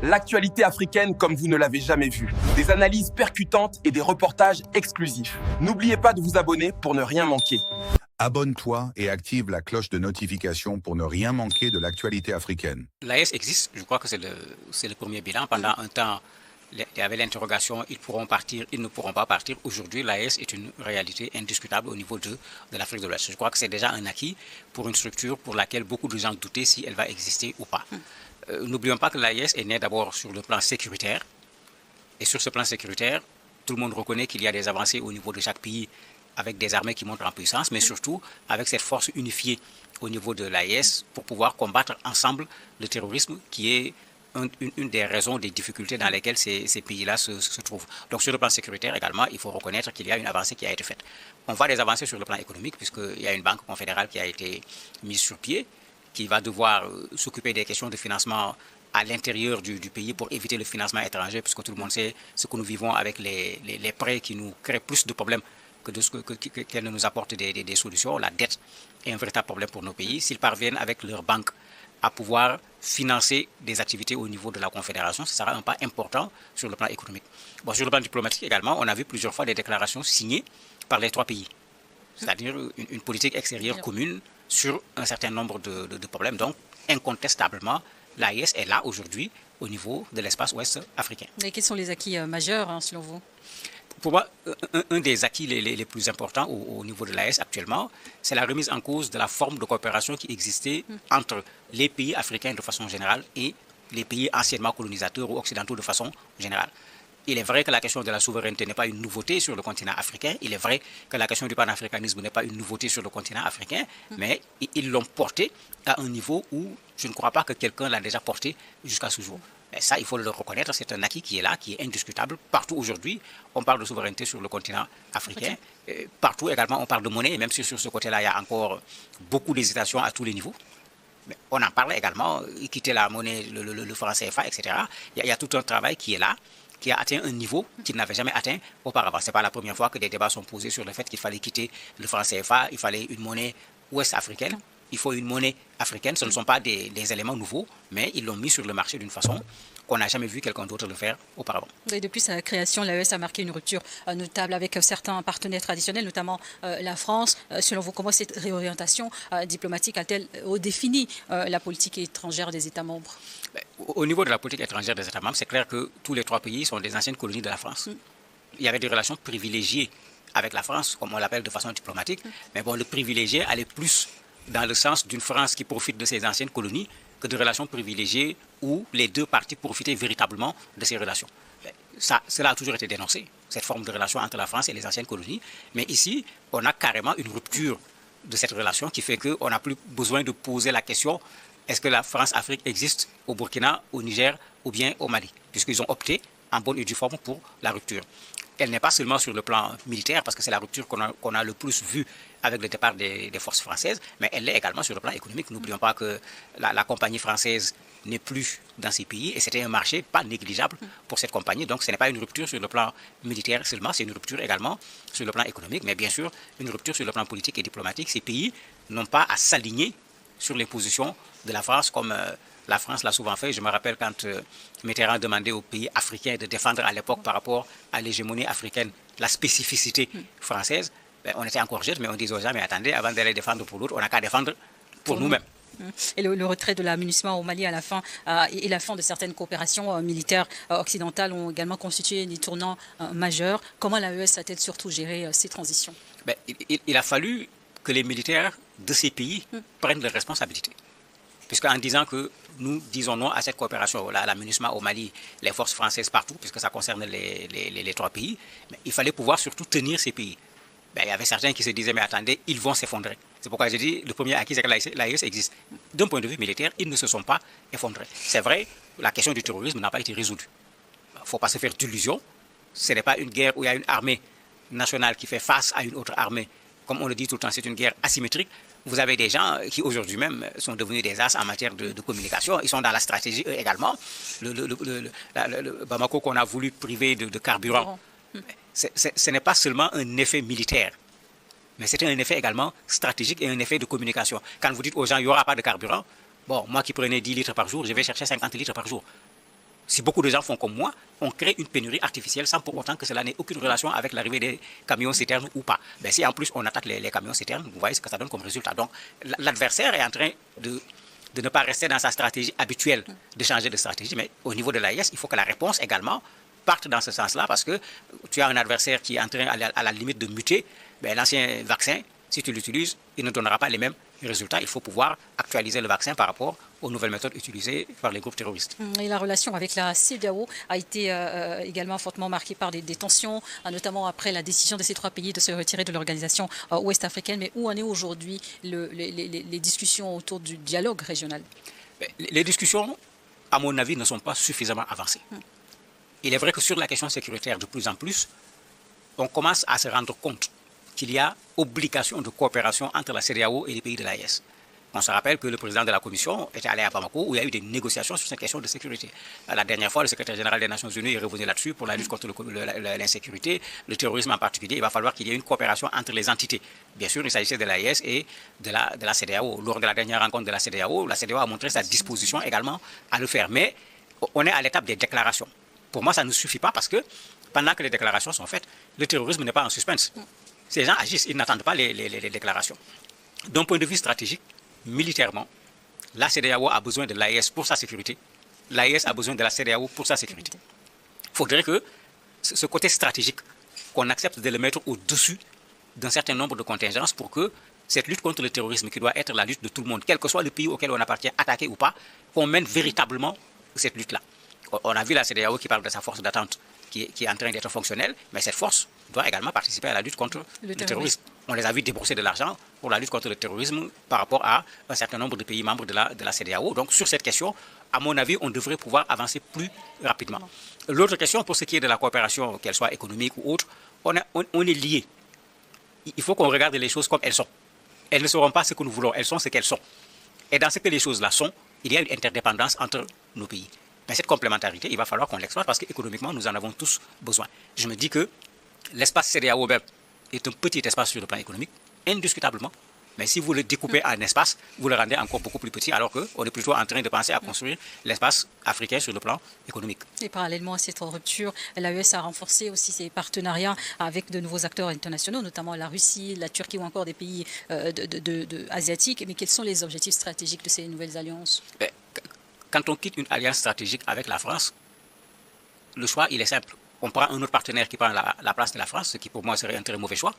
L'actualité africaine comme vous ne l'avez jamais vue. Des analyses percutantes et des reportages exclusifs. N'oubliez pas de vous abonner pour ne rien manquer. Abonne-toi et active la cloche de notification pour ne rien manquer de l'actualité africaine. L'AES existe, je crois que c'est le premier bilan. Pendant un temps, il y avait l'interrogation, ils pourront partir, ils ne pourront pas partir. Aujourd'hui, l'AES est une réalité indiscutable au niveau de l'Afrique de l'Ouest. Je crois que c'est déjà un acquis pour une structure pour laquelle beaucoup de gens doutaient si elle va exister ou pas. N'oublions pas que l'AES est née d'abord sur le plan sécuritaire. Et sur ce plan sécuritaire, tout le monde reconnaît qu'il y a des avancées au niveau de chaque pays avec des armées qui montent en puissance, mais surtout avec cette force unifiée au niveau de l'AES pour pouvoir combattre ensemble le terrorisme qui est une des raisons des difficultés dans lesquelles ces pays-là se trouvent. Donc sur le plan sécuritaire également, il faut reconnaître qu'il y a une avancée qui a été faite. On voit des avancées sur le plan économique puisqu'il y a une banque confédérale qui a été mise sur pied, qui va devoir s'occuper des questions de financement à l'intérieur du pays pour éviter le financement étranger, puisque tout le monde sait ce que nous vivons avec les prêts qui nous créent plus de problèmes qu'elles ne nous apportent des solutions. La dette est un véritable problème pour nos pays. S'ils parviennent avec leurs banques à pouvoir financer des activités au niveau de la Confédération, ce sera un pas important sur le plan économique. Bon, sur le plan diplomatique également, on a vu plusieurs fois des déclarations signées par les trois pays, c'est-à-dire une politique extérieure commune sur un certain nombre de problèmes. Donc, incontestablement, l'AES est là aujourd'hui au niveau de l'espace ouest africain. Et quels sont les acquis majeurs, selon vous? Pour moi, un des acquis les plus importants au niveau de l'AES actuellement, c'est la remise en cause de la forme de coopération qui existait entre les pays africains de façon générale et les pays anciennement colonisateurs ou occidentaux de façon générale. Il est vrai que la question de la souveraineté n'est pas une nouveauté sur le continent africain. Il est vrai que la question du panafricanisme n'est pas une nouveauté sur le continent africain. Mais ils l'ont porté à un niveau où je ne crois pas que quelqu'un l'a déjà porté jusqu'à ce jour. Et ça, il faut le reconnaître, c'est un acquis qui est là, qui est indiscutable. Partout aujourd'hui, on parle de souveraineté sur le continent africain. Partout également, on parle de monnaie, même si sur ce côté-là, il y a encore beaucoup d'hésitations à tous les niveaux. Mais on en parle également, quitter la monnaie, le franc CFA, etc. Il y a tout un travail qui est là, qui a atteint un niveau qu'il n'avait jamais atteint auparavant. Ce n'est pas la première fois que des débats sont posés sur le fait qu'il fallait quitter le franc CFA, il fallait une monnaie ouest-africaine, il faut une monnaie africaine. Ce ne sont pas des éléments nouveaux, mais ils l'ont mis sur le marché d'une façon qu'on n'a jamais vu quelqu'un d'autre le faire auparavant. Et depuis sa création, l'AES a marqué une rupture notable avec certains partenaires traditionnels, notamment la France. Selon vous, comment cette réorientation diplomatique a-t-elle défini la politique étrangère des États membres? Au niveau de la politique étrangère des États membres, c'est clair que tous les trois pays sont des anciennes colonies de la France. Il y avait des relations privilégiées avec la France, comme on l'appelle de façon diplomatique, mais bon, le privilégié allait plus dans le sens d'une France qui profite de ses anciennes colonies que de relations privilégiées où les deux parties profitaient véritablement de ces relations. Cela a toujours été dénoncé, cette forme de relation entre la France et les anciennes colonies, mais ici, on a carrément une rupture de cette relation qui fait qu'on n'a plus besoin de poser la question: est-ce que la France-Afrique existe au Burkina, au Niger ou bien au Mali? Puisqu'ils ont opté en bonne et due forme pour la rupture. Elle n'est pas seulement sur le plan militaire, parce que c'est la rupture qu'on a le plus vue avec le départ des forces françaises, mais elle l'est également sur le plan économique. N'oublions pas que la compagnie française n'est plus dans ces pays et c'était un marché pas négligeable pour cette compagnie. Donc ce n'est pas une rupture sur le plan militaire seulement, c'est une rupture également sur le plan économique, mais bien sûr une rupture sur le plan politique et diplomatique. Ces pays n'ont pas à s'aligner sur les positions de la France comme la France l'a souvent fait. Je me rappelle quand Mitterrand demandait aux pays africains de défendre à l'époque par rapport à l'hégémonie africaine la spécificité française. On était encouragés, mais on disait aux gens: mais attendez, avant d'aller défendre pour l'autre, on n'a qu'à défendre pour nous-mêmes. Et le retrait de la MINUSMA au Mali à la fin et la fin de certaines coopérations militaires occidentales ont également constitué des tournants majeurs. Comment l'AES a-t-elle surtout géré ces transitions? Il a fallu que les militaires de ces pays prennent leurs responsabilités. Puisqu'en disant que nous disons non à cette coopération, la MINUSMA au Mali, les forces françaises partout, puisque ça concerne les trois pays, mais il fallait pouvoir surtout tenir ces pays. Il y avait certains qui se disaient: mais attendez, ils vont s'effondrer. C'est pourquoi j'ai dit, le premier acquis, c'est que l'AES existe. D'un point de vue militaire, ils ne se sont pas effondrés. C'est vrai, la question du terrorisme n'a pas été résolue. Il ne faut pas se faire d'illusions. Ce n'est pas une guerre où il y a une armée nationale qui fait face à une autre armée. Comme on le dit tout le temps, c'est une guerre asymétrique. Vous avez des gens qui aujourd'hui même sont devenus des as en matière de communication. Ils sont dans la stratégie eux également. Le Bamako qu'on a voulu priver de carburant, ce n'est pas seulement un effet militaire, mais c'est un effet également stratégique et un effet de communication. Quand vous dites aux gens: il n'y aura pas de carburant, bon, moi qui prenais 10 litres par jour, je vais chercher 50 litres par jour. si beaucoup de gens font comme moi, on crée une pénurie artificielle sans pour autant que cela n'ait aucune relation avec l'arrivée des camions citernes ou pas. Ben, si en plus on attaque les camions citernes, vous voyez ce que ça donne comme résultat. Donc l'adversaire est en train de ne pas rester dans sa stratégie habituelle, de changer de stratégie, mais au niveau de l'AES, il faut que la réponse également parte dans ce sens-là, parce que tu as un adversaire qui est en train à la limite de muter. Ben, l'ancien vaccin, si tu l'utilises, il ne donnera pas les mêmes résultats. Il faut pouvoir actualiser le vaccin par rapport aux nouvelles méthodes utilisées par les groupes terroristes. Et la relation avec la CEDEAO a été également fortement marquée par des tensions, notamment après la décision de ces trois pays de se retirer de l'organisation ouest-africaine. Mais où en est aujourd'hui les discussions autour du dialogue régional? Les discussions, à mon avis, ne sont pas suffisamment avancées. Il est vrai que sur la question sécuritaire, de plus en plus, on commence à se rendre compte qu'il y a obligation de coopération entre la CEDEAO et les pays de l'AES. On se rappelle que le président de la Commission était allé à Bamako où il y a eu des négociations sur cette question de sécurité. La dernière fois, le secrétaire général des Nations Unies est revenu là-dessus pour la lutte contre l'insécurité, le terrorisme en particulier. Il va falloir qu'il y ait une coopération entre les entités. Bien sûr, il s'agissait de l'AES et de la CEDEAO. Lors de la dernière rencontre de la CEDEAO a montré sa disposition également à le faire. Mais on est à l'étape des déclarations. Pour moi, ça ne suffit pas parce que pendant que les déclarations sont faites, le terrorisme n'est pas en suspense. Ces gens agissent, ils n'attendent pas les déclarations. D'un point de vue stratégique, militairement, la CEDEAO a besoin de l'AES pour sa sécurité. L'AES a besoin de la CEDEAO pour sa sécurité. Il faudrait que ce côté stratégique, qu'on accepte de le mettre au-dessus d'un certain nombre de contingences pour que cette lutte contre le terrorisme, qui doit être la lutte de tout le monde, quel que soit le pays auquel on appartient, attaqué ou pas, qu'on mène véritablement cette lutte-là. On a vu la CEDEAO qui parle de sa force d'attente qui est en train d'être fonctionnelle, mais cette force doit également participer à la lutte contre le terrorisme. On les a vus débourser de l'argent pour la lutte contre le terrorisme par rapport à un certain nombre de pays membres de la CEDEAO. Donc sur cette question, à mon avis, on devrait pouvoir avancer plus rapidement. L'autre question, pour ce qui est de la coopération, qu'elle soit économique ou autre, on est liés. Il faut qu'on regarde les choses comme elles sont. Elles ne seront pas ce que nous voulons, elles sont ce qu'elles sont. Et dans ce que les choses-là sont, il y a une interdépendance entre nos pays. Mais cette complémentarité, il va falloir qu'on l'exploite parce qu'économiquement, nous en avons tous besoin. Je me dis que l'espace CEDEAO est un petit espace sur le plan économique, indiscutablement. Mais si vous le découpez en espace, vous le rendez encore beaucoup plus petit, alors qu'on est plutôt en train de penser à construire l'espace africain sur le plan économique. Et parallèlement à cette rupture, l'AES a renforcé aussi ses partenariats avec de nouveaux acteurs internationaux, notamment la Russie, la Turquie ou encore des pays asiatiques. Mais quels sont les objectifs stratégiques de ces nouvelles alliances? Quand on quitte une alliance stratégique avec la France, le choix, il est simple. On prend un autre partenaire qui prend la place de la France, ce qui pour moi serait un très mauvais choix.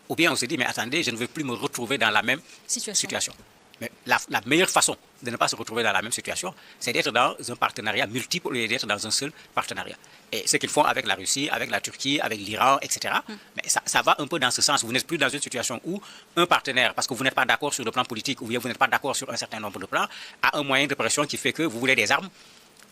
Ou bien on se dit, mais attendez, je ne veux plus me retrouver dans la même situation. Mais la meilleure façon de ne pas se retrouver dans la même situation, c'est d'être dans un partenariat multiple et d'être dans un seul partenariat. Et ce qu'ils font avec la Russie, avec la Turquie, avec l'Iran, etc., mais ça va un peu dans ce sens. Vous n'êtes plus dans une situation où un partenaire, parce que vous n'êtes pas d'accord sur le plan politique ou bien vous n'êtes pas d'accord sur un certain nombre de plans, a un moyen de pression qui fait que vous voulez des armes.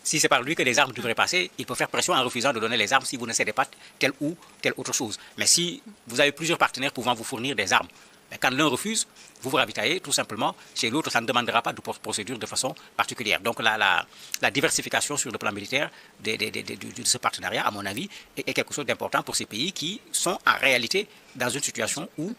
Si c'est par lui que les armes devraient passer, il peut faire pression en refusant de donner les armes si vous ne cédez pas telle ou telle autre chose. Mais si vous avez plusieurs partenaires pouvant vous fournir des armes, mais quand l'un refuse, vous vous ravitaillez tout simplement chez l'autre, ça ne demandera pas de procédure de façon particulière. Donc la diversification sur le plan militaire de ce partenariat, à mon avis, est quelque chose d'important pour ces pays qui sont en réalité dans une situation où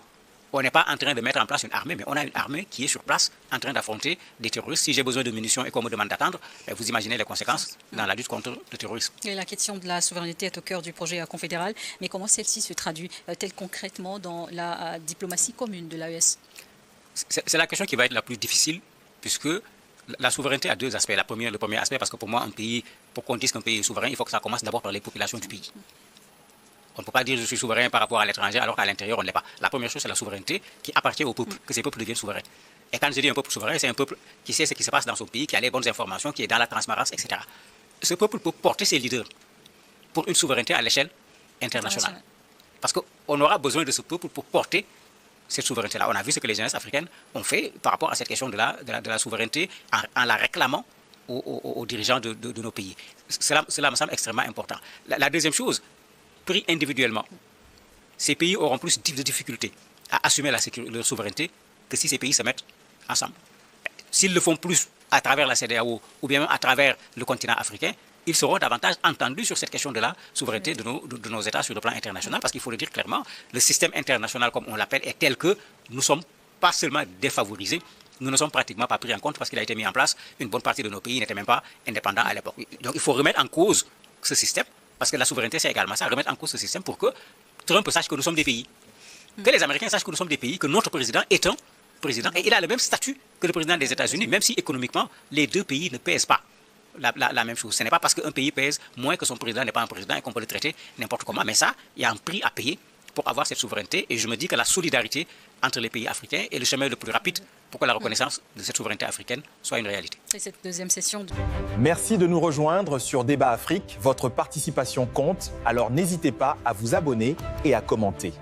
on n'est pas en train de mettre en place une armée, mais on a une armée qui est sur place en train d'affronter des terroristes. Si j'ai besoin de munitions et qu'on me demande d'attendre, vous imaginez les conséquences dans la lutte contre le terrorisme. Et la question de la souveraineté est au cœur du projet confédéral, mais comment celle-ci se traduit-elle concrètement dans la diplomatie commune de l'AES? C'est la question qui va être la plus difficile, puisque la souveraineté a deux aspects. Le premier aspect, parce que pour moi, un pays, pour qu'on dise qu'un pays est souverain, il faut que ça commence d'abord par les populations du pays. On ne peut pas dire je suis souverain par rapport à l'étranger alors qu'à l'intérieur on ne l'est pas. La première chose, c'est la souveraineté qui appartient au peuple, que ces peuples deviennent souverains. Et quand je dis un peuple souverain, c'est un peuple qui sait ce qui se passe dans son pays, qui a les bonnes informations, qui est dans la transparence, etc. Ce peuple peut porter ses leaders pour une souveraineté à l'échelle internationale. Parce qu'on aura besoin de ce peuple pour porter cette souveraineté-là. On a vu ce que les jeunesses africaines ont fait par rapport à cette question de la souveraineté en la réclamant aux dirigeants de nos pays. Cela me semble extrêmement important. La deuxième chose, pris individuellement, ces pays auront plus de difficultés à assumer leur souveraineté que si ces pays se mettent ensemble. S'ils le font plus à travers la CEDEAO ou bien à travers le continent africain, ils seront davantage entendus sur cette question de la souveraineté de nos États sur le plan international, parce qu'il faut le dire clairement, le système international, comme on l'appelle, est tel que nous ne sommes pas seulement défavorisés, nous ne sommes pratiquement pas pris en compte parce qu'il a été mis en place. Une bonne partie de nos pays n'étaient même pas indépendants à l'époque. Donc il faut remettre en cause ce système, parce que la souveraineté, c'est également ça, remettre en cause ce système pour que Trump sache que nous sommes des pays. Que les Américains sachent que nous sommes des pays, que notre président est un président, et il a le même statut que le président des États-Unis, même si économiquement, les deux pays ne pèsent pas la même chose. Ce n'est pas parce qu'un pays pèse moins que son président n'est pas un président et qu'on peut le traiter n'importe comment, mais ça, il y a un prix à payer pour avoir cette souveraineté, et je me dis que la solidarité entre les pays africains est le chemin le plus rapide pour que la reconnaissance de cette souveraineté africaine soit une réalité. Et cette deuxième session. Merci de nous rejoindre sur Débat Afrique. Votre participation compte, alors n'hésitez pas à vous abonner et à commenter.